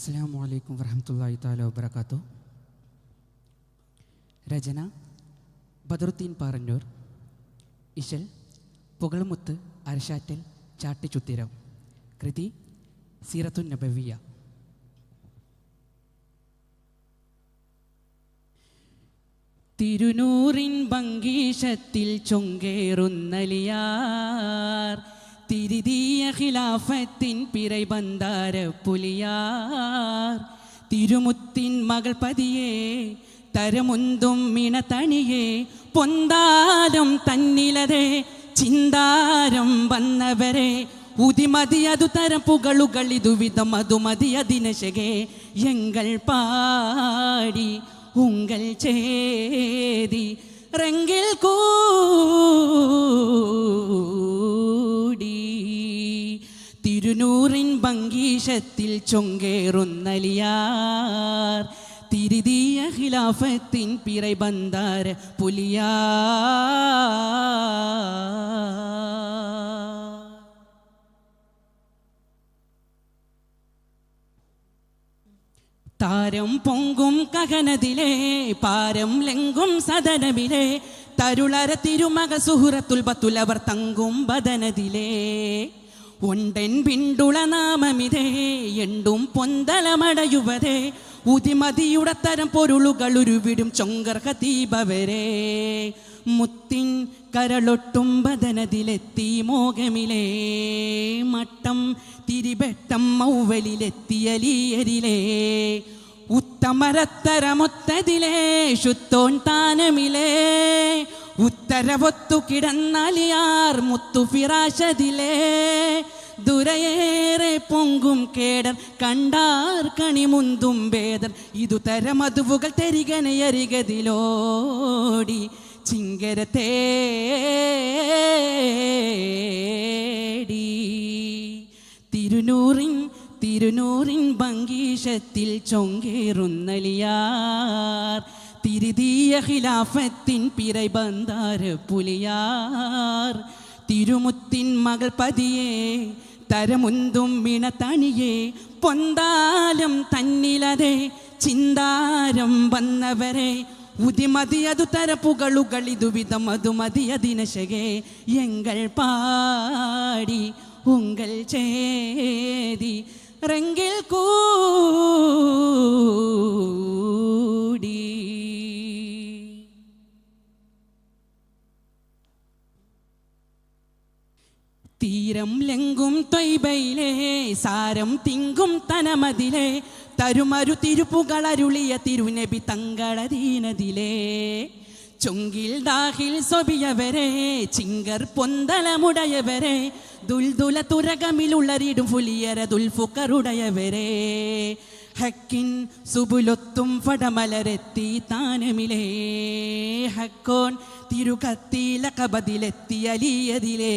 അസ്സലാമു അലൈക്കും വറഹ്മത്തുള്ളാഹി തആല വബറകാതുഹു. രചന ബദറുദ്ദീൻ പാറന്നൂർ. ഇശൽ പുകൾമുത്ത് അരശാറ്റൽ ചാട്ടിച്ചുത്തിരം. കൃതി സീറത്തുൻ നബവിയ. തിരുനൂറിൻ ഭംഗീഷത്തിൽ ചൊങ്കേറുന്നലിയാർ, തിരുതിയ ഖിലാഫത്തിൻ പിറൈബന്ധാര പുലിയാർ, തിരുമുത്തിൻ മകൾ പതിയെ തരമുന്തും മിണതണിയെ, പൊന്താരം തന്നിലതെ ചിന്താരം വന്നവരെ, ഉതിമതിയതു തരം പുകളുകൾ ഇതുവിധം അതുമതിയതിനശകെ, എങ്കൾ പാടി ഉങ്കൾ ചേതി റെങ്കിൽ കൂടി, തിരുനൂറിൻ ഭംഗീഷത്തിൽ ചൊങ്കേറുന്നലിയാർ, തിരുതിയ ഖിലാഫത്തിൻ പിറൈബന്ധാര പുലിയാർ. താരം പൊങ്കും കകനതിലെ പാരം ലെങ്കും സദനമിലെ, തരുളര തിരുമക സുഹുറത്തുൽ ബത്തുലവർ തങ്കും ബദനതിലെ, ഒണ്ടൻ പിണ്ടുള നാമമിതേ എണ്ടും പൊന്തലമടയുവതേ, ഉതിമതിയുടെ തരം പൊരുളുകൾ ഉരുവിടും ചൊങ്കർ ഖതീബവരെ, മുത്തിൻ കരളൊട്ടും ബദനതിലെത്തി മോഹമിലേ, മട്ടം തിരിബെട്ടം മൗവലിലെത്തിയലിയരിലേ, ഉത്തമരത്തരമൊത്തതിലേ ശുത്തോൻ താനമിലേ, ഉത്തരവൊത്തു കിടന്നലിയാർ മുത്തു ഫിറാശതിലേ, ദുരയേറെ പൊങ്കും കേടർ കണ്ടാർ കണിമുന്തും ഭേദർ, ഇതു തരമതുവുകൾ തെരികനയരികതിലോടി ചിങ്കര തേടി, തിരുനൂറിൻ ഭംഗീഷത്തിൽ ചൊങ്കേറുന്നലിയാർ, തിരുതിയ ഖിലാഫത്തിൻ പിറൈബന്ധാര പുലിയാർ, തിരുമുത്തിൻ മകൾ പതിയെ തരമുന്തും മിണതണിയെ, പൊന്താലം തന്നിലതെ ചിന്താരം വന്നവരെ, ഉതിമതിയതു തരപ്പുകളുകൾ ഇതുവിധം അതുമതിയതിനശകെ, എങ്കൾ പാടി ഉങ്കൾ ചേതി റെങ്കിൽ കൂടി. തീരം ലെങ്കും ത്വയ്ബയിലെ സാരം തിങ്കും തനമതിലെ, തരുമരു തിരുപ്പുകളരുളിയ തിരുനബി തങ്ങളതീനതിലേ, ചൊങ്കിൽ ദാഹിൽ സ്വബിയവരെ ചിങ്കർ പൊന്തലമുടയവരെ, ദുൽദുല തുരകമിലുള്ളരിടും ഫുലിയര ദുൽഫുക്കറുടയവരെ, ഹക്കിൻ സുബുലൊത്തും ഫടമലരെത്തി താനമിലേ, ഹക്കോൻ തിരുകത്തിലകബദിലെത്തിയലിയതിലേ,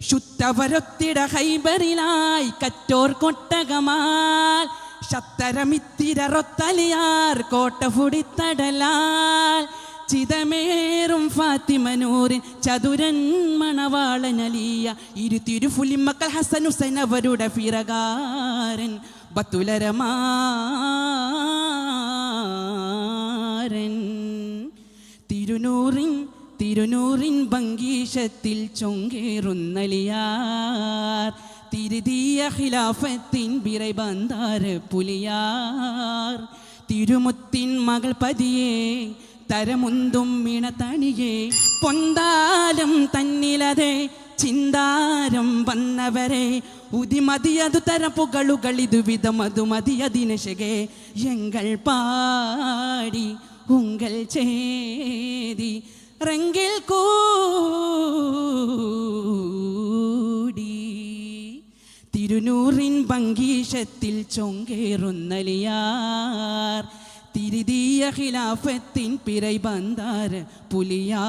ശുദ്ധവരൊത്തിട ഹൈബറിലായി കറ്റോർ കൊട്ടകമാൽ, ശത്തരമിത്തിരൊത്തലിയാർ കോട്ട ഫുടിത്തടലാൽ, ചിതമേറും ഫാത്തിമനൂറിൻ ചതുരൻ മണവാളനലിയ, ഇരു തിരുഫുലിമക്കൾ ഹസൻ ഹുസൈൻ അവരുടെ ഫിറകാരൻ ബത്തുലരമാരൻ, തിരുനൂറിൻ ഭംഗീഷത്തിൽ ചൊങ്കേറുന്നലിയാർ, തിരുതിയ ഖിലാഫത്തിൻ പിറൈബന്ധാര പുലിയാർ, തിരുമുത്തിൻ മകൾ പതിയെ തരമുന്തും മിണതണിയെ, പൊന്താലം തന്നിലതെ ചിന്താരം വന്നവരെ, ഉതിമതിയതു തരപ്പുകളുകൾ ഇതുവിധം അതുമതിയതിനശകെ, എങ്കൾ പാടി ഉങ്കൾ ചേതി റെങ്കിൽ കൂടി, തിരുനൂറിൻ ഭംഗീഷത്തിൽ ചൊങ്കേറുന്നലിയാർ, തിരുതിയ ഖിലാഫത്തിൻ പിറൈബന്ധാര പുലിയാർ.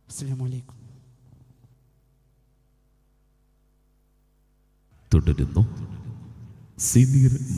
അസ്സലാമു അലൈക്കും. തുടരുന്നു സീനിയർ